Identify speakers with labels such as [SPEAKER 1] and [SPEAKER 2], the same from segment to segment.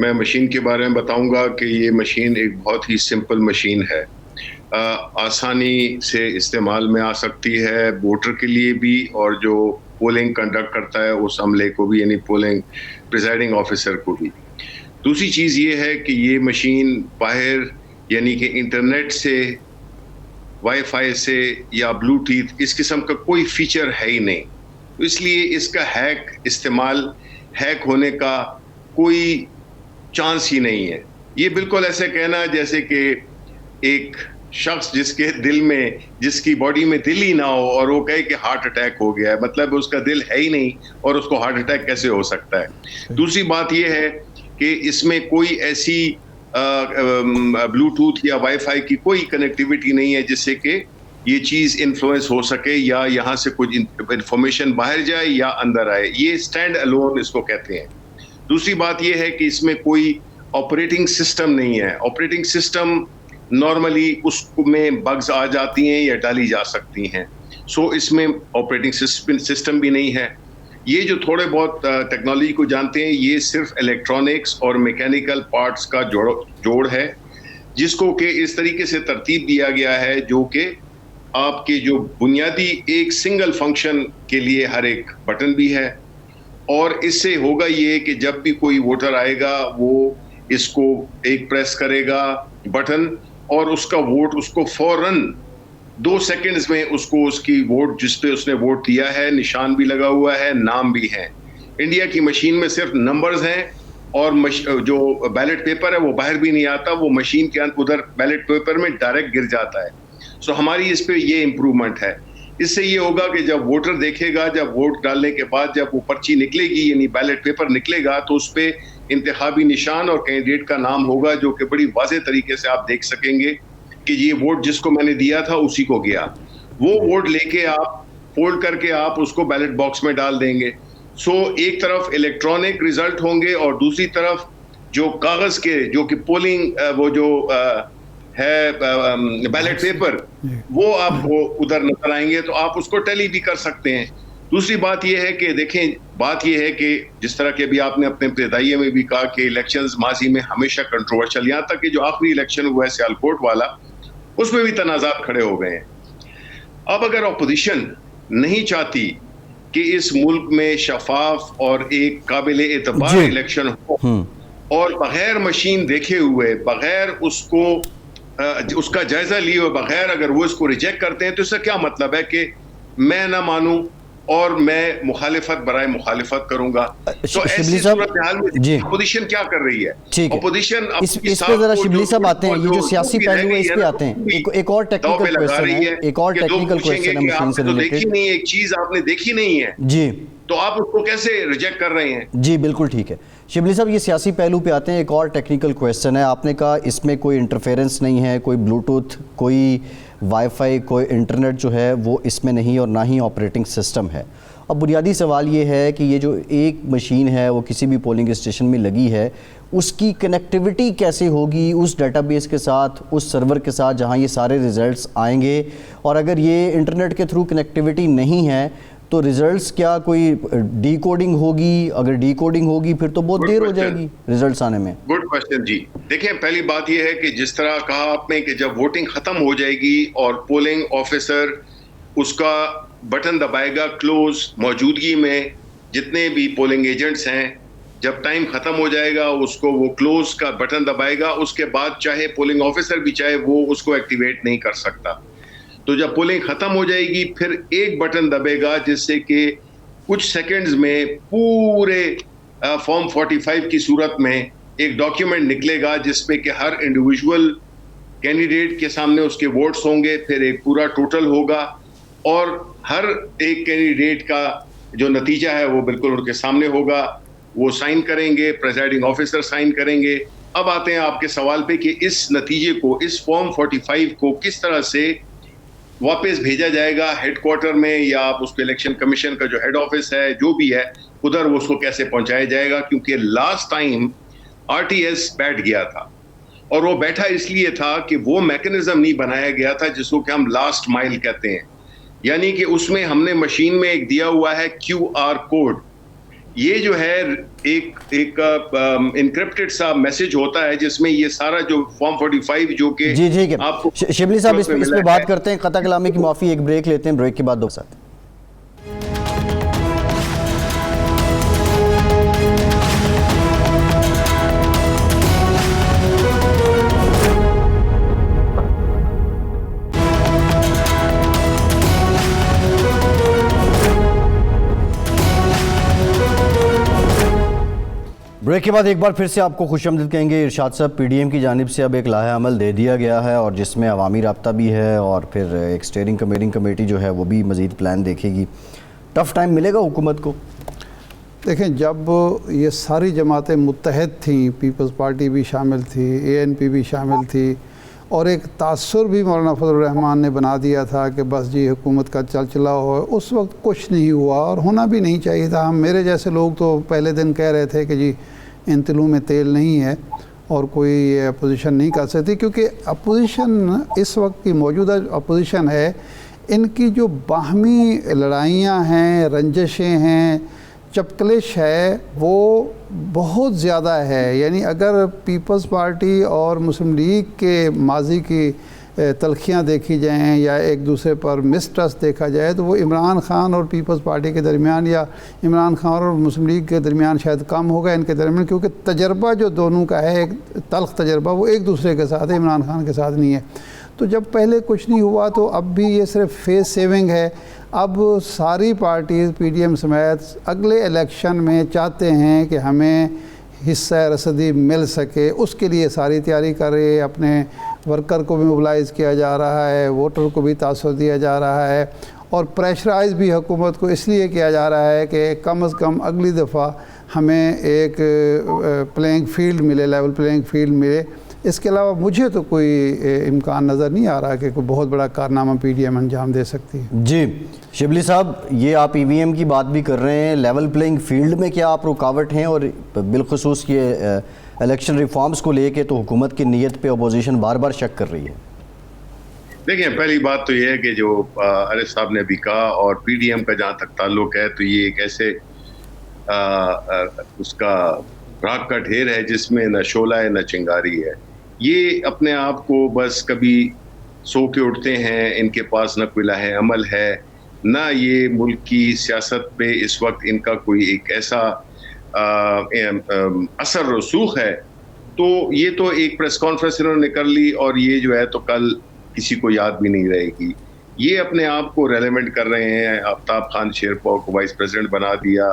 [SPEAKER 1] میں مشین کے بارے میں بتاؤں گا کہ یہ مشین ایک بہت ہی سمپل مشین ہے, آسانی سے استعمال میں آ سکتی ہے ووٹر کے لیے بھی اور جو پولنگ کنڈکٹ کرتا ہے اس عملے کو بھی, یعنی پولنگ پریزائڈنگ آفیسر کو بھی. دوسری چیز یہ ہے کہ یہ مشین باہر یعنی کہ انٹرنیٹ سے, وائی فائی سے یا بلوٹوتھ اس قسم کا کوئی فیچر ہے ہی نہیں, اس لیے اس کا ہیک ہونے کا کوئی چانس ہی نہیں ہے. یہ بالکل ایسے کہنا جیسے کہ ایک شخص جس کے دل میں, جس کی باڈی میں دل ہی نہ ہو اور وہ کہے کہ ہارٹ اٹیک ہو گیا ہے, مطلب اس کا دل ہے ہی نہیں اور اس کو ہارٹ اٹیک کیسے ہو سکتا ہے. دوسری بات یہ ہے کہ اس میں کوئی ایسی بلوٹوتھ یا وائی فائی کی کوئی کنیکٹیوٹی نہیں ہے جس سے کہ یہ چیز انفلوئنس ہو سکے یا یہاں سے کچھ انفارمیشن باہر جائے یا اندر آئے. یہ اسٹینڈ الون اس کو کہتے ہیں. دوسری بات یہ ہے کہ اس میں کوئی آپریٹنگ سسٹم نہیں ہے. آپریٹنگ سسٹم نارملی اس میں بگز آ جاتی ہیں یا ڈالی جا سکتی ہیں, سو اس میں آپریٹنگ سسٹم بھی نہیں ہے. یہ جو تھوڑے بہت ٹیکنالوجی کو جانتے ہیں یہ صرف الیکٹرانکس اور میکینیکل پارٹس کا جوڑ ہے جس کو کہ اس طریقے سے ترتیب دیا گیا ہے جو کہ آپ کے جو بنیادی ایک سنگل فنکشن کے لیے ہر ایک بٹن بھی ہے, اور اس سے ہوگا یہ کہ جب بھی کوئی ووٹر آئے گا وہ اس کو ایک پریس کرے گا بٹن اور اس کا ووٹ اس کو فوراً 2 سیکنڈز میں اس کو اس کی ووٹ جس پہ اس نے ووٹ دیا ہے نشان بھی لگا ہوا ہے, نام بھی ہے. انڈیا کی مشین میں صرف نمبرز ہیں اور جو بیلٹ پیپر ہے وہ باہر بھی نہیں آتا, وہ مشین کے ادھر بیلٹ پیپر میں ڈائریکٹ گر جاتا ہے. سو ہماری اس پہ یہ امپرومنٹ ہے. اس سے یہ ہوگا کہ جب ووٹر دیکھے گا, جب ووٹ ڈالنے کے بعد جب وہ پرچی نکلے گی یعنی بیلٹ پیپر نکلے گا تو اس پہ انتخابی نشان اور کینڈیڈیٹ کا نام ہوگا جو کہ بڑی واضح طریقے سے آپ دیکھ سکیں گے کہ یہ ووٹ جس کو میں نے دیا تھا اسی کو گیا. وہ ووٹ لے کے آپ فولڈ کر کے آپ اس کو بیلٹ باکس میں ڈال دیں گے. سو ایک طرف الیکٹرانک ریزلٹ ہوں گے اور دوسری طرف جو کاغذ کے جو کہ پولنگ وہ جو ہے بیلٹ پیپر وہ آپ کو ادھر نظر آئیں گے تو آپ اس کو ٹیلی بھی کر سکتے ہیں. دوسری بات یہ ہے کہ دیکھیں, بات یہ ہے کہ جس طرح کہ ابھی آپ نے اپنے ابتدائیے میں بھی کہا کہ الیکشنز ماضی میں ہمیشہ کنٹروورشل, یہاں تک کہ جو آخری الیکشن ہوا ہے سیالکوٹ والا اس میں بھی تنازعات کھڑے ہو گئے ہیں. اب اگر اپوزیشن نہیں چاہتی کہ اس ملک میں شفاف اور ایک قابل اعتبار الیکشن ہو اور بغیر مشین دیکھے ہوئے, بغیر اس کا جائزہ لیے ہوئے, بغیر اگر وہ اس کو ریجیکٹ کرتے ہیں تو اس کا کیا مطلب ہے کہ میں نہ مانوں اور میں مخالفت برائے مخالفت کروں گا. تو ایسی صورتحال میں اپوزیشن کیا کر رہی ہے؟ اپوزیشن
[SPEAKER 2] اس پہ ذرا شبلی صاحب آتے ہیں, یہ جو سیاسی پہلو ہے اس پہ آتے ہیں. ایک اور ٹیکنیکل کویسچن ہے, ایک اور ٹیکنیکل کویسچن ہے مشین سے ریلیٹڈ.
[SPEAKER 1] دیکھی نہیں, ایک چیز آپ نے دیکھی نہیں ہے
[SPEAKER 2] جی,
[SPEAKER 1] تو آپ اس کو کیسے ریجیکٹ کر رہے ہیں؟
[SPEAKER 2] جی بالکل ٹھیک ہے. شبلی صاحب یہ سیاسی پہلو پہ آتے ہیں. ایک اور ٹیکنیکل کویسچن ہے, آپ نے کہا اس میں کوئی انٹرفیرنس نہیں ہے, کوئی بلوٹوتھ, کوئی وائی فائی, کوئی انٹرنیٹ جو ہے وہ اس میں نہیں اور نہ ہی آپریٹنگ سسٹم ہے. اب بنیادی سوال یہ ہے کہ یہ جو ایک مشین ہے وہ کسی بھی پولنگ اسٹیشن میں لگی ہے, اس کی کنیکٹیوٹی کیسے ہوگی اس ڈیٹا بیس کے ساتھ, اس سرور کے ساتھ جہاں یہ سارے ریزلٹس آئیں گے؟ اور اگر یہ انٹرنیٹ کے تھرو کنیکٹیوٹی نہیں ہے تو ریزلٹس کیا کوئی ڈی کوڈنگ ہوگی؟ اگر ڈی کوڈنگ ہوگی پھر تو بہت دیر ہو جائے گی ریزلٹس آنے میں.
[SPEAKER 1] گڈ کویسچن جی. دیکھیں پہلی بات یہ ہے کہ جس طرح کہا آپ نے کہ جب ووٹنگ ختم ہو جائے گی اور پولنگ آفیسر اس کا بٹن دبائے گا کلوز, موجودگی میں جتنے بھی پولنگ ایجنٹس ہیں, جب ٹائم ختم ہو جائے گا اس کو وہ کلوز کا بٹن دبائے گا, اس کے بعد چاہے پولنگ آفیسر بھی چاہے وہ اس کو ایکٹیویٹ نہیں کر سکتا. تو جب پولنگ ختم ہو جائے گی پھر ایک بٹن دبے گا جس سے کہ کچھ سیکنڈز میں پورے فارم 45 کی صورت میں ایک ڈاکیومنٹ نکلے گا جس پہ کہ ہر انڈیویجول کینڈیڈیٹ کے سامنے اس کے ووٹس ہوں گے, پھر ایک پورا ٹوٹل ہوگا اور ہر ایک کینڈیڈیٹ کا جو نتیجہ ہے وہ بالکل ان کے سامنے ہوگا. وہ سائن کریں گے, پریزائڈنگ آفیسر سائن کریں گے. اب آتے ہیں آپ کے سوال پہ کہ اس نتیجے کو, اس فارم 45 کو کس طرح سے واپس بھیجا جائے گا ہیڈ کوارٹر میں, یا آپ اس کو الیکشن کمیشن کا جو ہیڈ آفس ہے جو بھی ہے ادھر وہ اس کو کیسے پہنچایا جائے گا؟ کیونکہ لاسٹ ٹائم RTS بیٹھ گیا تھا اور وہ بیٹھا اس لیے تھا کہ وہ میکنزم نہیں بنایا گیا تھا جس کو کہ ہم لاسٹ مائل کہتے ہیں, یعنی کہ اس میں ہم نے مشین میں ایک دیا ہوا ہے QR کوڈ یہ جو ہے ایک انکرپٹڈ سا میسج ہوتا ہے جس میں یہ سارا جو فارم 45 جو کہ
[SPEAKER 2] جی ٹھیک ہے
[SPEAKER 1] آپ کو
[SPEAKER 2] شبلی صاحب اس پہ بات کرتے ہیں، قطع کلامی کی معافی، ایک بریک لیتے ہیں، بریک کے بعد دو ساتھ. بریک کے بعد ایک بار پھر سے آپ کو خوش آمدید کہیں گے. ارشاد صاحب، پی ڈی ایم کی جانب سے اب ایک لائحہ عمل دے دیا گیا ہے اور جس میں عوامی رابطہ بھی ہے اور پھر ایک اسٹیئرنگ کمیٹی جو ہے وہ بھی مزید پلان دیکھے گی. ٹف ٹائم ملے گا حکومت کو؟
[SPEAKER 3] دیکھیں، جب یہ ساری جماعتیں متحد تھیں، پیپلز پارٹی بھی شامل تھی، اے این پی بھی شامل تھی، اور ایک تاثر بھی مولانا فضل الرحمان نے بنا دیا تھا کہ بس جی حکومت کا چلچلا ہو، اس وقت کچھ نہیں ہوا اور ہونا بھی نہیں چاہیے تھا. میرے جیسے لوگ تو پہلے دن کہہ رہے تھے کہ جی ان تلوں میں تیل نہیں ہے اور کوئی اپوزیشن نہیں کر سکتی، کیونکہ اپوزیشن اس وقت کی موجودہ اپوزیشن ہے، ان کی جو باہمی لڑائیاں ہیں، رنجشیں ہیں، چپکلش ہے، وہ بہت زیادہ ہے. یعنی اگر پیپلز پارٹی اور مسلم لیگ کے ماضی کی تلخیاں دیکھی جائیں یا ایک دوسرے پر مسٹرسٹ دیکھا جائے تو وہ عمران خان اور پیپلز پارٹی کے درمیان یا عمران خان اور مسلم لیگ کے درمیان شاید کم ہوگا ان کے درمیان، کیونکہ تجربہ جو دونوں کا ہے، ایک تلخ تجربہ، وہ ایک دوسرے کے ساتھ ہے، عمران خان کے ساتھ نہیں ہے. تو جب پہلے کچھ نہیں ہوا تو اب بھی یہ صرف فیس سیونگ ہے. اب ساری پارٹیز پی ڈی ایم سمیت اگلے الیکشن میں چاہتے ہیں کہ ہمیں حصہ رسدی مل سکے، اس کے لیے ساری تیاری کر رہے ہیں. اپنے ورکر کو بھی موبلائز کیا جا رہا ہے، ووٹر کو بھی تاثر دیا جا رہا ہے، اور پریشرائز بھی حکومت کو اس لیے کیا جا رہا ہے کہ کم از کم اگلی دفعہ ہمیں ایک پلینگ فیلڈ ملے، لیول پلینگ فیلڈ ملے. اس کے علاوہ مجھے تو کوئی امکان نظر نہیں آ رہا کہ کوئی بہت بڑا کارنامہ پی ڈی ایم انجام دے سکتی ہے.
[SPEAKER 2] جی شبلی صاحب، یہ آپ ای وی ایم کی بات بھی کر رہے ہیں، لیول پلینگ فیلڈ میں کیا آپ رکاوٹ ہیں؟ اور بالخصوص یہ الیکشن ریفارمز کو لے کے تو حکومت کی نیت پہ اپوزیشن بار بار شک کر رہی ہے.
[SPEAKER 1] دیکھیں، پہلی بات تو یہ ہے کہ جو عارف صاحب نے بھی کہا، اور پی ڈی ایم کا جہاں تک تعلق ہے تو یہ ایک ایسے اس کا راکھ کا ڈھیر ہے جس میں نہ شعلہ ہے نہ چنگاری ہے. یہ اپنے آپ کو بس کبھی سو کے اٹھتے ہیں، ان کے پاس نہ کوئی لاہ عمل ہے، نہ یہ ملک کی سیاست پہ اس وقت ان کا کوئی ایک ایسا اثر رسوخ ہے. تو یہ تو ایک پریس کانفرنس انہوں نے کر لی اور یہ جو ہے تو کل کسی کو یاد بھی نہیں رہے گی. یہ اپنے آپ کو ریلیونٹ کر رہے ہیں. آفتاب خان شیرپور کو وائس پریزیڈنٹ بنا دیا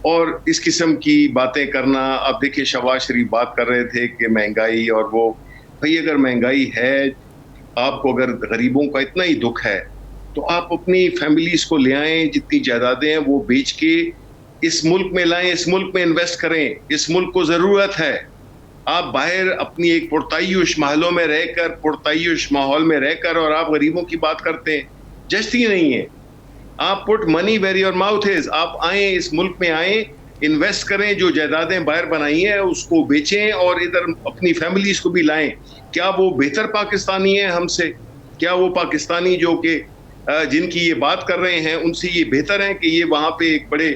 [SPEAKER 1] اور اس قسم کی باتیں کرنا. اب دیکھیں، شہباز شریف بات کر رہے تھے کہ مہنگائی، اور وہ بھئی اگر مہنگائی ہے، آپ کو اگر غریبوں کا اتنا ہی دکھ ہے تو آپ اپنی فیملیز کو لے آئیں، جتنی جائیدادیں ہیں وہ بیچ کے اس ملک میں لائیں، اس ملک میں انویسٹ کریں. اس ملک کو ضرورت ہے. آپ باہر اپنی ایک پرتعیش محلوں میں رہ کر، پرتعیش ماحول میں رہ کر، اور آپ غریبوں کی بات کرتے ہیں، جچتی نہیں ہے. آپ پٹ منی ویئر یور ماؤتھ از. آپ آئیں، اس ملک میں آئیں، انویسٹ کریں، جو جائیدادیں باہر بنائی ہیں اس کو بیچیں اور ادھر اپنی فیملیز کو بھی لائیں. کیا وہ بہتر پاکستانی ہیں ہم سے؟ کیا وہ پاکستانی جو کہ جن کی یہ بات کر رہے ہیں ان سے یہ بہتر ہیں کہ یہ وہاں پہ ایک بڑے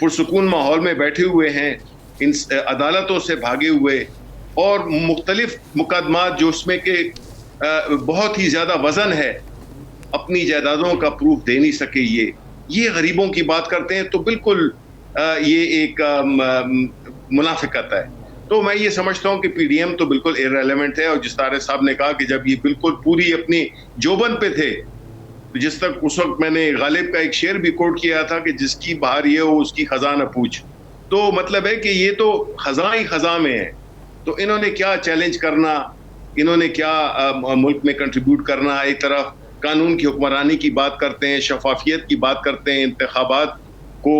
[SPEAKER 1] پرسکون ماحول میں بیٹھے ہوئے ہیں، ان عدالتوں سے بھاگے ہوئے، اور مختلف مقدمات جو اس میں کہ بہت ہی زیادہ وزن ہے، اپنی جائیدادوں کا پروف دے نہیں سکے. یہ غریبوں کی بات کرتے ہیں تو بالکل یہ ایک منافقت ہے. تو میں یہ سمجھتا ہوں کہ پی ڈی ایم تو بالکل ایرریلیونٹ ہے. اور جس طرح صاحب نے کہا کہ جب یہ بالکل پوری اپنی جوبن پہ تھے، جس تک اس وقت میں نے غالب کا ایک شعر بھی کوٹ کیا تھا کہ جس کی بہار یہ ہو اس کی خزاں نہ پوچھ. تو مطلب ہے کہ یہ تو خزاں ہی خزاں میں ہے. تو انہوں نے کیا چیلنج کرنا، انہوں نے کیا ملک میں کنٹریبیوٹ کرنا. ایک طرف قانون کی حکمرانی کی بات کرتے ہیں، شفافیت کی بات کرتے ہیں، انتخابات کو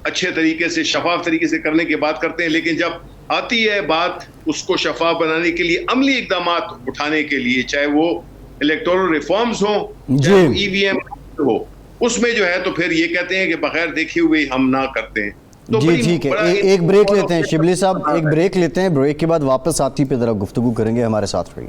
[SPEAKER 1] اچھے طریقے سے، شفاف طریقے سے کرنے کی بات کرتے ہیں، لیکن جب آتی ہے بات اس کو شفاف بنانے کے لیے، عملی اقدامات اٹھانے کے لیے، چاہے وہ الیکٹورل ریفارمز ہوں، چاہے وہ ای وی ایم ہو، اس میں جو ہے تو پھر یہ کہتے ہیں کہ بغیر دیکھے ہوئے ہم نہ کرتے ہیں.
[SPEAKER 2] جی ٹھیک ہے، ایک بریک لیتے ہیں شبلی صاحب، ایک بریک لیتے ہیں. بریک کے بعد واپس آتی پہ ذرا گفتگو کریں گے. ہمارے ساتھ رہیے.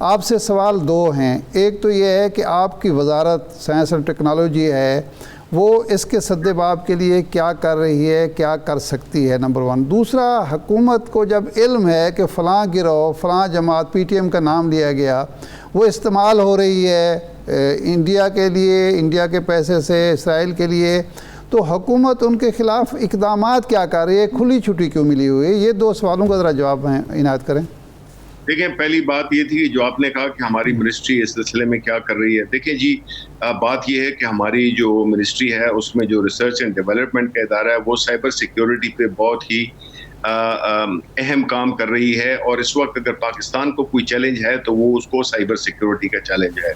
[SPEAKER 3] آپ سے سوال دو ہیں. ایک تو یہ ہے کہ آپ کی وزارت سائنس اور ٹیکنالوجی ہے وہ اس کے سد باب کے لیے کیا کر رہی ہے, کیا کر سکتی ہے, نمبر 1. دوسرا, حکومت کو جب علم ہے کہ فلاں گروہ فلاں جماعت پی ٹی ایم کا نام لیا گیا وہ استعمال ہو رہی ہے انڈیا کے لیے, انڈیا کے پیسے سے اسرائیل کے لیے, تو حکومت ان کے خلاف اقدامات کیا کر رہی ہے, کھلی چھٹی کیوں ملی ہوئی ہے؟ یہ دو سوالوں کا ذرا جواب عنایت کریں.
[SPEAKER 1] دیکھیں, پہلی بات یہ تھی کہ جو آپ نے کہا کہ ہماری منسٹری اس سلسلے میں کیا کر رہی ہے. دیکھیں جی, بات یہ ہے کہ ہماری جو منسٹری ہے اس میں جو ریسرچ اینڈ ڈیولپمنٹ کا ادارہ ہے وہ سائبر سیکیورٹی پہ بہت ہی اہم کام کر رہی ہے, اور اس وقت اگر پاکستان کو کوئی چیلنج ہے تو وہ اس کو سائبر سیکیورٹی کا چیلنج ہے,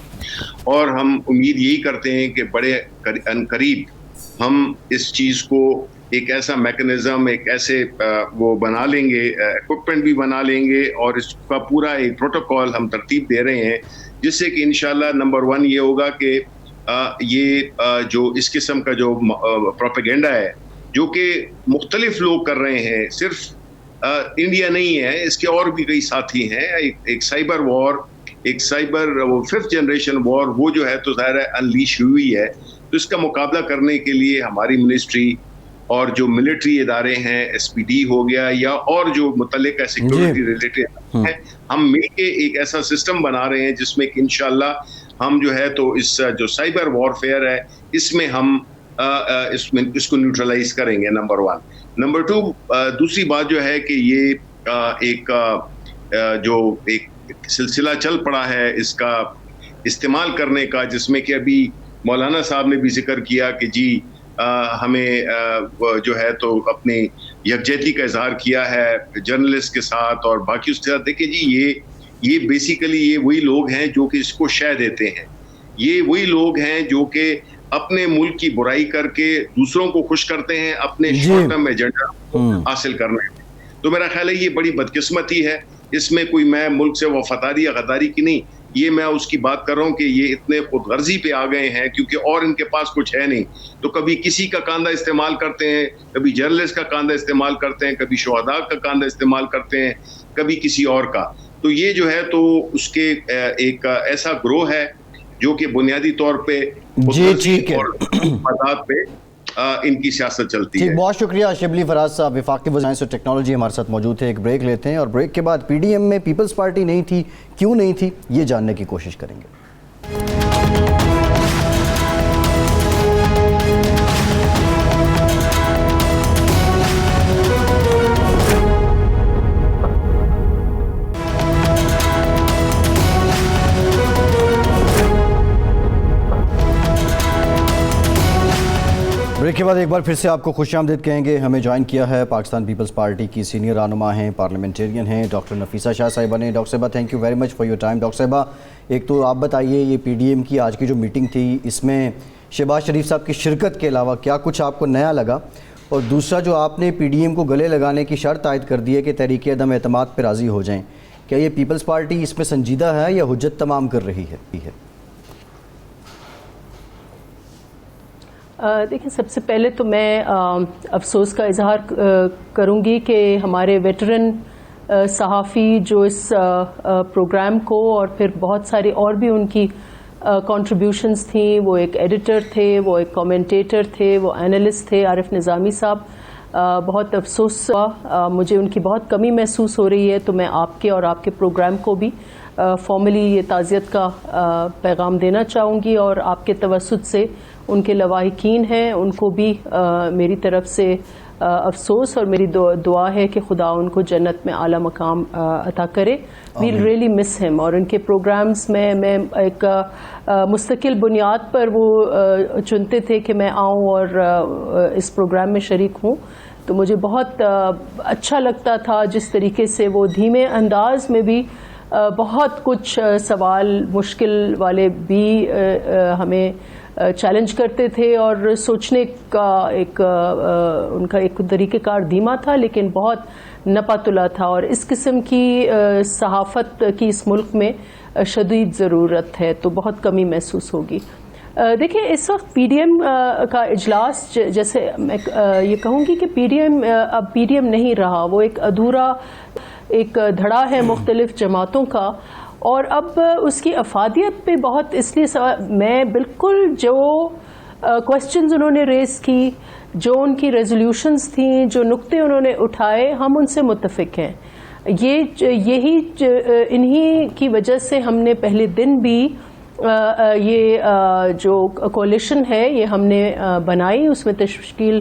[SPEAKER 1] اور ہم امید یہی کرتے ہیں کہ بڑے عنقریب ہم اس چیز کو ایک ایسا میکنزم, ایک ایسے وہ بنا لیں گے, ایکوپمنٹ بھی بنا لیں گے, اور اس کا پورا ایک پروٹوکول ہم ترتیب دے رہے ہیں جس سے کہ انشاءاللہ نمبر 1 یہ ہوگا کہ یہ جو اس قسم کا جو پروپیگنڈا ہے جو کہ مختلف لوگ کر رہے ہیں, صرف انڈیا نہیں ہے, اس کے اور بھی کئی ساتھی ہیں, ایک سائبر وار, ایک سائبر 5th جنریشن وار وہ جو ہے تو ظاہر ہے انلیش ہوئی ہے. تو اس کا مقابلہ کرنے کے لیے ہماری منسٹری اور جو ملٹری ادارے ہیں, ایس پی ڈی ہو گیا یا اور جو متعلقہ سیکورٹی ریلیٹڈ ہیں, ہم مل کے ایک ایسا سسٹم بنا رہے ہیں جس میں کہ انشاءاللہ ہم جو ہے تو اس جو سائبر وارفیئر ہے اس میں ہم اس کو نیوٹرلائز کریں گے, نمبر 1. نمبر 2, دوسری بات جو ہے کہ یہ ایک جو ایک سلسلہ چل پڑا ہے اس کا استعمال کرنے کا, جس میں کہ ابھی مولانا صاحب نے بھی ذکر کیا کہ جی ہمیں جو ہے تو اپنی یکجہتی کا اظہار کیا ہے جرنلسٹ کے ساتھ اور باقی اس کے ساتھ. دیکھیں جی, یہ بیسیکلی یہ وہی لوگ ہیں جو کہ اس کو شے دیتے ہیں, یہ وہی لوگ ہیں جو کہ اپنے ملک کی برائی کر کے دوسروں کو خوش کرتے ہیں اپنے شارٹ ٹرم ایجنڈا حاصل کرنے میں. تو میرا خیال ہے یہ بڑی بدقسمتی ہے, اس میں کوئی میں ملک سے وفاداری یا غداری کی نہیں, یہ میں اس کی بات کر رہا ہوں کہ یہ اتنے خود غرضی پہ آ گئے ہیں کیونکہ اور ان کے پاس کچھ ہے نہیں, تو کبھی کسی کا کاندھا استعمال کرتے ہیں, کبھی جرنلسٹ کا کاندھا استعمال کرتے ہیں, کبھی شہداء کا کاندھا استعمال کرتے ہیں, کبھی کسی اور کا. تو یہ جو ہے تو اس کے ایک ایسا گروہ ہے جو کہ بنیادی طور پہ اور مفادات پہ ان کی سیاست چلتی ہے.
[SPEAKER 2] بہت شکریہ شبلی فراز صاحب, وفاقی وزیر سائنس اور ٹیکنالوجی ہمارے ساتھ موجود ہیں. ایک بریک لیتے ہیں اور بریک کے بعد پی ڈی ایم میں پیپلز پارٹی نہیں تھی, کیوں نہیں تھی, یہ جاننے کی کوشش کریں گے. بریک کے بعد ایک بار پھر سے آپ کو خوش آمدید کہیں گے. ہمیں جوائن کیا ہے پاکستان پیپلز پارٹی کی سینئر رہنما ہیں, پارلیمنٹیرین ہیں, ڈاکٹر نفیسہ شاہ صاحبہ نے. ڈاکٹر صاحبہ thank you very much for your time. Doctor صاحبہ, ایک تو آپ بتائیے یہ پی ڈی ایم کی آج کی جو میٹنگ تھی اس میں شہباز شریف صاحب کی شرکت کے علاوہ کیا کچھ آپ کو نیا لگا, اور دوسرا جو آپ نے پی ڈی ایم کو گلے لگانے کی شرط عائد کر دی ہے کہ تحریک عدم اعتماد پہ راضی ہو جائیں, کیا یہ پیپلز پارٹی اس میں سنجیدہ ہے یا حجت تمام کر رہی ہے؟
[SPEAKER 4] دیکھیں, سب سے پہلے تو میں افسوس کا اظہار کروں گی کہ ہمارے ویٹرن صحافی جو اس پروگرام کو اور پھر بہت ساری اور بھی ان کی کنٹریبیوشنز تھیں, وہ ایک ایڈیٹر تھے, وہ ایک کمنٹیٹر تھے, وہ اینالسٹ تھے, عارف نظامی صاحب, بہت افسوس ہوا, مجھے ان کی بہت کمی محسوس ہو رہی ہے. تو میں آپ کے اور آپ کے پروگرام کو بھی فارملی یہ تعزیت کا پیغام دینا چاہوں گی, اور آپ کے توسط سے ان کے لواحقین ہیں ان کو بھی میری طرف سے افسوس, اور میری دعا ہے کہ خدا ان کو جنت میں اعلیٰ مقام عطا کرے. ویل ریئلی مس ہم. اور ان کے پروگرامز میں ایک مستقل بنیاد پر وہ چنتے تھے کہ میں آؤں اور اس پروگرام میں شریک ہوں, تو مجھے بہت اچھا لگتا تھا جس طریقے سے وہ دھیمے انداز میں بھی بہت کچھ سوال مشکل والے بھی ہمیں چیلنج کرتے تھے, اور سوچنے کا ان کا ایک طریقہ کار دھیما تھا لیکن بہت نپا تلا تھا. اور اس قسم کی صحافت کی اس ملک میں شدید ضرورت ہے, تو بہت کمی محسوس ہوگی. دیکھیں, اس وقت پی ڈی ایم کا اجلاس, جیسے میں یہ کہوں گی کہ پی ڈی ایم اب پی ڈی ایم نہیں رہا, وہ ایک ادھورا ایک دھڑا ہے مختلف جماعتوں کا, اور اب اس کی افادیت پہ بہت اس لیے میں بالکل جو کوشچنز انہوں نے ریز کی, جو ان کی ریزولوشنز تھیں, جو نقطے انہوں نے اٹھائے, ہم ان سے متفق ہیں. یہی انہی کی وجہ سے ہم نے پہلے دن بھی یہ جو کولیشن ہے یہ ہم نے بنائی, اس میں تشکیل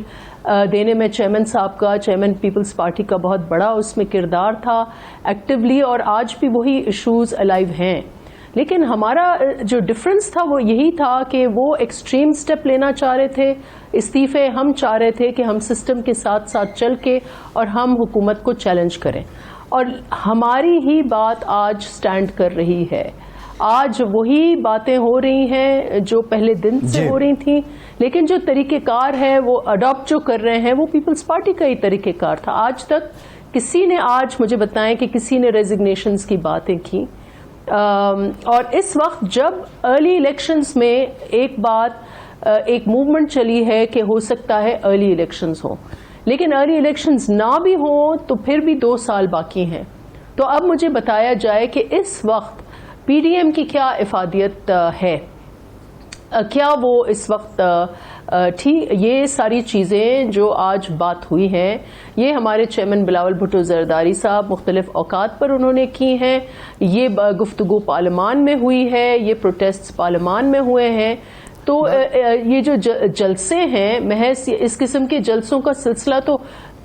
[SPEAKER 4] دینے میں چیئرمین صاحب کا, چیئرمین پیپلز پارٹی کا بہت بڑا اس میں کردار تھا ایکٹیولی, اور آج بھی وہی ایشوز الائیو ہیں. لیکن ہمارا جو ڈفرنس تھا وہ یہی تھا کہ وہ ایکسٹریم سٹیپ لینا چاہ رہے تھے, استعفے ہم چاہ رہے تھے کہ ہم سسٹم کے ساتھ ساتھ چل کے اور ہم حکومت کو چیلنج کریں. اور ہماری ہی بات آج سٹینڈ کر رہی ہے. آج وہی باتیں ہو رہی ہیں جو پہلے دن سے ہو رہی تھیں, لیکن جو طریقہ کار ہے وہ اڈاپٹ جو کر رہے ہیں وہ پیپلز پارٹی کا ہی طریقہ کار تھا. آج تک کسی نے, آج مجھے بتائیں کہ کسی نے ریزگنیشنز کی باتیں کی, اور اس وقت جب ارلی الیکشنز میں ایک موومنٹ چلی ہے کہ ہو سکتا ہے ارلی الیکشنز ہوں, لیکن ارلی الیکشنز نہ بھی ہوں تو پھر بھی 2 سال باقی ہیں. تو اب مجھے بتایا جائے کہ اس وقت پی ڈی ایم کی کیا افادیت ہے, کیا وہ اس وقت یہ ساری چیزیں جو آج بات ہوئی ہیں یہ ہمارے چیئرمین بلاول بھٹو زرداری صاحب مختلف اوقات پر انہوں نے کی ہیں, یہ گفتگو پارلیمان میں ہوئی ہے, یہ پروٹیسٹس پارلیمان میں ہوئے ہیں. تو یہ جو جلسے ہیں محض اس قسم کے جلسوں کا سلسلہ تو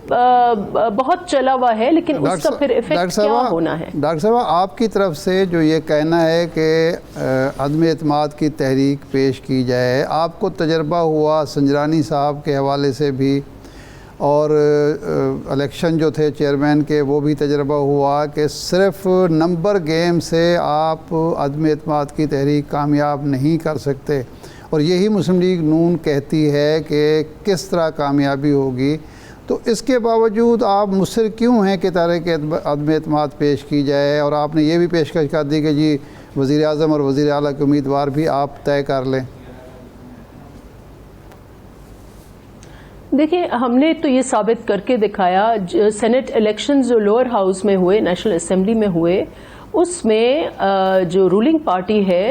[SPEAKER 4] بہت چلا ہوا ہے, لیکن اس کا پھر ایفیکٹ کیا ہونا ہے؟
[SPEAKER 3] ڈاکٹر صاحب, آپ کی طرف سے جو یہ کہنا ہے کہ عدم اعتماد کی تحریک پیش کی جائے, آپ کو تجربہ ہوا سنجرانی صاحب کے حوالے سے بھی, اور الیکشن جو تھے چیئرمین کے وہ بھی تجربہ ہوا کہ صرف نمبر گیم سے آپ عدم اعتماد کی تحریک کامیاب نہیں کر سکتے, اور یہی مسلم لیگ نون کہتی ہے کہ کس طرح کامیابی ہوگی. تو اس کے باوجود آپ مصر کیوں ہیں کہ تحریک عدم اعتماد پیش کی جائے, اور آپ نے یہ بھی پیشکش کر دی کہ جی وزیر اعظم اور وزیر اعلیٰ کے امیدوار بھی آپ طے کر لیں؟
[SPEAKER 4] دیکھیں, ہم نے تو یہ ثابت کر کے دکھایا, سینٹ الیکشنز جو لوور ہاؤس میں ہوئے, نیشنل اسمبلی میں ہوئے, اس میں جو رولنگ پارٹی ہے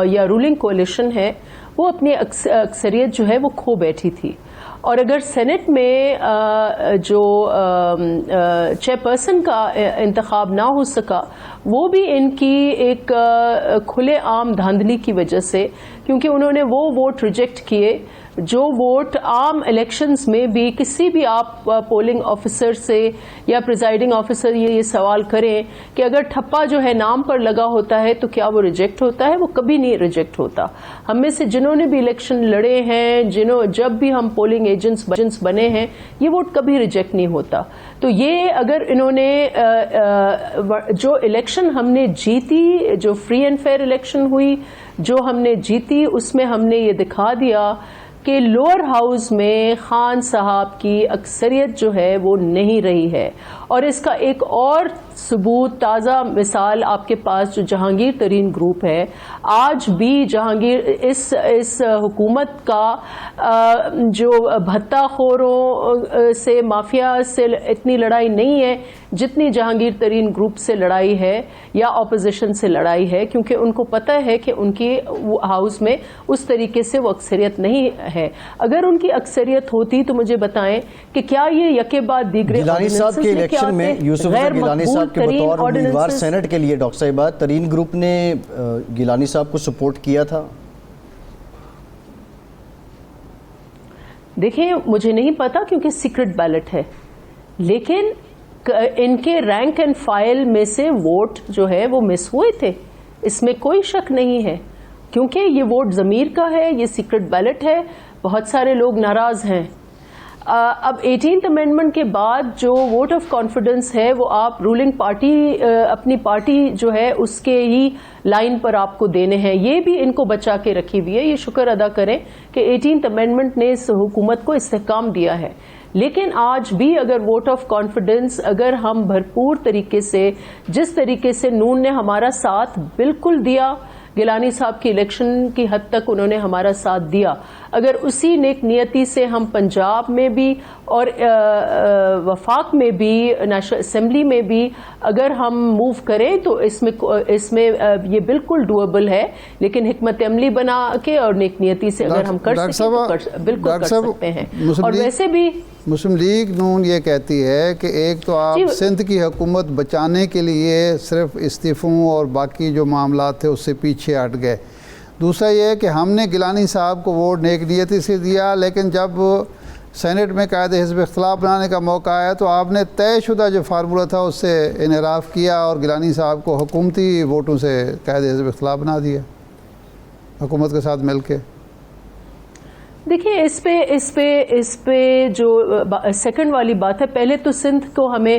[SPEAKER 4] یا رولنگ کولیشن ہے وہ اپنی اکثریت جو ہے وہ کھو بیٹھی تھی. اور اگر سینٹ میں جو چیئرپرسن کا انتخاب نہ ہو سکا, وہ بھی ان کی ایک کھلے عام دھاندلی کی وجہ سے, کیونکہ انہوں نے وہ ووٹ ریجیکٹ کیے جو ووٹ عام الیکشنز میں بھی کسی بھی آپ پولنگ آفیسر سے یا پریزائڈنگ آفیسر یہ سوال کریں کہ اگر ٹھپا جو ہے نام پر لگا ہوتا ہے تو کیا وہ ریجیکٹ ہوتا ہے؟ وہ کبھی نہیں ریجیکٹ ہوتا. ہم میں سے جنہوں نے بھی الیکشن لڑے ہیں, جب بھی ہم پولنگ ایجنٹس بنے ہیں, یہ ووٹ کبھی ریجیکٹ نہیں ہوتا. تو یہ اگر انہوں نے جو الیکشن ہم نے جیتی, جو فری اینڈ فیئر الیکشن ہوئی جو ہم نے جیتی, اس میں ہم نے یہ دکھا دیا کہ لوور ہاؤس میں خان صاحب کی اکثریت جو ہے وہ نہیں رہی ہے. اور اس کا ایک اور ثبوت, تازہ مثال آپ کے پاس جو جہانگیر ترین گروپ ہے, آج بھی جہانگیر اس حکومت کا جو بھتہ خوروں سے, مافیا سے اتنی لڑائی نہیں ہے جتنی جہانگیر ترین گروپ سے لڑائی ہے یا اپوزیشن سے لڑائی ہے, کیونکہ ان کو پتہ ہے کہ ان کی ہاؤس میں اس طریقے سے وہ اکثریت نہیں ہے. اگر ان کی اکثریت ہوتی تو مجھے بتائیں کہ کیا یہ یکے بعد دیگرے
[SPEAKER 2] گیلانی صاحب کے الیکشن میں یوسف گیلانی صاحب کے بطور امیدوار سینٹ کے لیے ڈاکٹر صاحبہ ترین گروپ نے گیلانی صاحب کو سپورٹ کیا تھا؟
[SPEAKER 4] دیکھیں, مجھے نہیں پتا کیونکہ سیکرٹ بیلٹ ہے, لیکن ان کے رینک اینڈ فائل میں سے ووٹ جو ہے وہ مس ہوئے تھے, اس میں کوئی شک نہیں ہے, کیونکہ یہ ووٹ ضمیر کا ہے, یہ سیکرٹ بیلٹ ہے. بہت سارے لوگ ناراض ہیں. اب 18th امینڈمنٹ کے بعد جو ووٹ آف کانفیڈنس ہے وہ آپ رولنگ پارٹی, اپنی پارٹی جو ہے اس کے ہی لائن پر آپ کو دینے ہیں. یہ بھی ان کو بچا کے رکھی ہوئی ہے. یہ شکر ادا کریں کہ 18th امینڈمنٹ نے اس حکومت کو استحکام دیا ہے. لیکن آج بھی اگر ووٹ آف کانفیڈنس, اگر ہم بھرپور طریقے سے, جس طریقے سے نون نے ہمارا ساتھ بالکل دیا, گیلانی صاحب کی الیکشن کی حد تک انہوں نے ہمارا ساتھ دیا. اگر اسی نیک نیتی سے ہم پنجاب میں بھی اور وفاق میں بھی, نیشنل اسمبلی میں بھی اگر ہم موو کریں تو اس میں یہ بالکل ڈویبل ہے, لیکن حکمت عملی بنا کے اور نیک نیتی سے اگر ہم کر سکیں تو بالکل کر سکتے ہیں. اور ویسے بھی
[SPEAKER 3] مسلم لیگ نون یہ کہتی ہے کہ ایک تو آپ سندھ کی حکومت بچانے کے لیے صرف استعفوں اور باقی جو معاملات تھے اس سے پیچھے ہٹ گئے. دوسرا یہ ہے کہ ہم نے گیلانی صاحب کو ووٹ نیک نیتی سے دیا, لیکن جب سینٹ میں قائد حزب اختلاف بنانے کا موقع آیا تو آپ نے طے شدہ جو فارمولہ تھا اس سے انحراف کیا اور گیلانی صاحب کو حکومتی ووٹوں سے قائد حزب اختلاف بنا دیا حکومت کے ساتھ مل کے.
[SPEAKER 4] دیکھیں اس پہ جو سیکنڈ والی بات ہے, پہلے تو سندھ کو ہمیں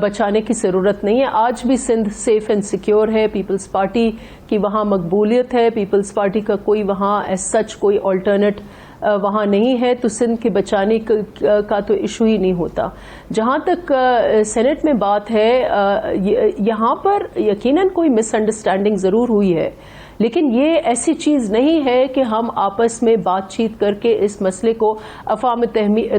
[SPEAKER 4] بچانے کی ضرورت نہیں ہے. آج بھی سندھ سیف اینڈ سیکیور ہے, پیپلز پارٹی کی وہاں مقبولیت ہے, پیپلز پارٹی کا کوئی وہاں ایز سچ کوئی آلٹرنیٹ وہاں نہیں ہے, تو سندھ کے بچانے کا تو ایشو ہی نہیں ہوتا. جہاں تک سینٹ میں بات ہے, یہاں پر یقیناً کوئی مس انڈرسٹینڈنگ ضرور ہوئی ہے, لیکن یہ ایسی چیز نہیں ہے کہ ہم آپس میں بات چیت کر کے اس مسئلے کو افہام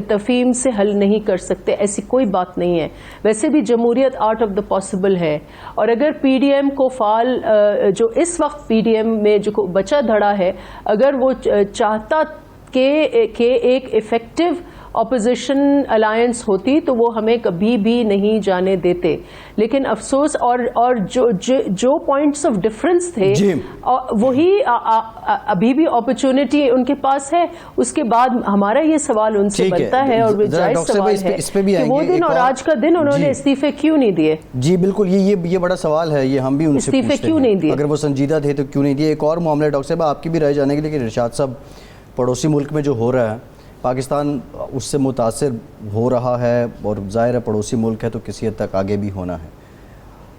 [SPEAKER 4] تفہیم سے حل نہیں کر سکتے. ایسی کوئی بات نہیں ہے. ویسے بھی جمہوریت آرٹ آف دا پاسبل ہے, اور اگر پی ڈی ایم کو فعال جو اس وقت پی ڈی ایم میں جو بچا دھڑا ہے, اگر وہ چاہتا کہ ایک ایفیکٹو اپوزیشن الائنس ہوتی تو وہ ہمیں کبھی بھی نہیں جانے دیتے. لیکن افسوس اور جو پوائنٹس آف ڈفرنس تھے وہی ابھی بھی اپرچونٹی ان کے پاس ہے. اس کے بعد ہمارا یہ سوال ان سے بنتا ہے, اور جائز سوال ہے کہ وہ دن اور آج کا دن انہوں نے استعفے کیوں نہیں دیے.
[SPEAKER 2] جی بالکل, یہ بڑا سوال ہے, یہ ہم بھی ان سے
[SPEAKER 4] استعفے کیوں نہیں دیے,
[SPEAKER 2] اگر وہ سنجیدہ تھے تو کیوں نہیں دیے. ایک اور معاملہ ڈاکٹر صاحب آپ کی بھی رائے جانے کے لیے کہ ارشاد صاحب پڑوسی ملک میں جو ہو رہا ہے, پاکستان اس سے متاثر ہو رہا ہے, اور ظاہر ہے پڑوسی ملک ہے تو کسی حد تک آگے بھی ہونا ہے.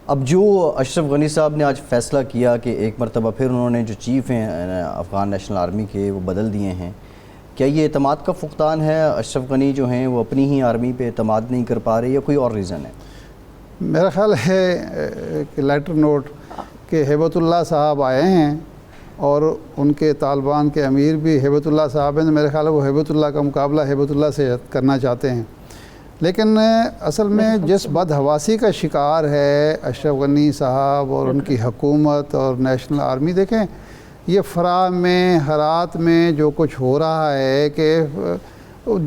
[SPEAKER 2] اب جو اشرف غنی صاحب نے آج فیصلہ کیا کہ ایک مرتبہ پھر انہوں نے جو چیف ہیں افغان نیشنل آرمی کے وہ بدل دیے ہیں, کیا یہ اعتماد کا فقدان ہے؟ اشرف غنی جو ہیں وہ اپنی ہی آرمی پہ اعتماد نہیں کر پا رہے, یا کوئی اور ریزن ہے؟
[SPEAKER 3] میرا خیال ہے کہ لیٹر نوٹ کہ ہیبت اللہ صاحب آئے ہیں اور ان کے طالبان کے امیر بھی ہیبت اللہ صاحب ہیں, تو میرے خیال ہے وہ ہیبت اللہ کا مقابلہ ہیبت اللہ سے کرنا چاہتے ہیں. لیکن اصل میں جس بدحواسی کا شکار ہے اشرف غنی صاحب اور ان کی حکومت اور نیشنل آرمی, دیکھیں یہ فرا میں ہرات میں جو کچھ ہو رہا ہے کہ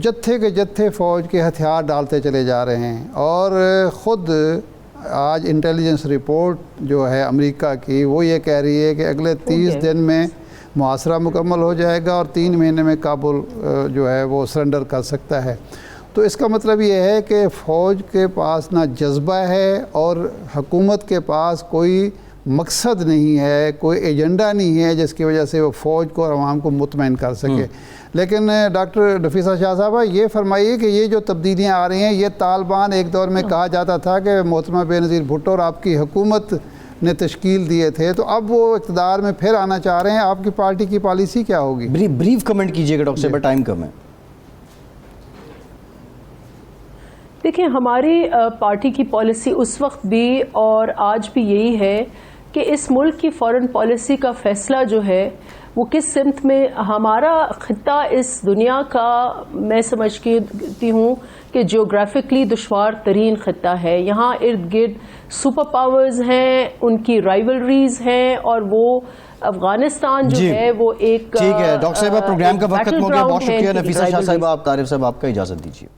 [SPEAKER 3] جتھے کے جتھے فوج کے ہتھیار ڈالتے چلے جا رہے ہیں, اور خود آج انٹیلیجنس رپورٹ جو ہے امریکہ کی وہ یہ کہہ رہی ہے کہ اگلے 30 دن میں محاصرہ مکمل ہو جائے گا اور 3 مہینے میں کابل جو ہے وہ سرنڈر کر سکتا ہے. تو اس کا مطلب یہ ہے کہ فوج کے پاس نہ جذبہ ہے اور حکومت کے پاس کوئی مقصد نہیں ہے, کوئی ایجنڈا نہیں ہے جس کی وجہ سے وہ فوج کو اور عوام کو مطمئن کر سکے. لیکن ڈاکٹر نفیسہ شاہ صاحبہ یہ فرمائیے کہ یہ جو تبدیلیاں آ رہی ہیں, یہ طالبان ایک دور میں کہا جاتا تھا کہ محترمہ بے نظیر بھٹو اور آپ کی حکومت نے تشکیل دیے تھے, تو اب وہ اقتدار میں پھر آنا چاہ رہے ہیں, آپ کی پارٹی کی پالیسی کیا ہوگی؟
[SPEAKER 2] بریف کمنٹ کیجئے گا ڈاکٹر صاحب, ٹائم کم ہے.
[SPEAKER 4] دیکھیں ہماری پارٹی کی پالیسی اس وقت بھی اور آج بھی یہی ہے کہ اس ملک کی فارن پالیسی کا فیصلہ جو ہے وہ کس سمت میں, ہمارا خطہ اس دنیا کا میں سمجھتی ہوں کہ جیوگرافکلی دشوار ترین خطہ ہے. یہاں ارد گرد سپر پاورز ہیں, ان کی رائیولریز ہیں, اور وہ افغانستان جو ہے وہ ایک
[SPEAKER 2] ٹھیک ہے ڈاکٹر صاحبہ, پروگرام کا وقت ختم ہو گیا. بہت شکریہ نفیسہ شاہ صاحبہ, آپ طارف صاحب آپ کا اجازت دیجیے.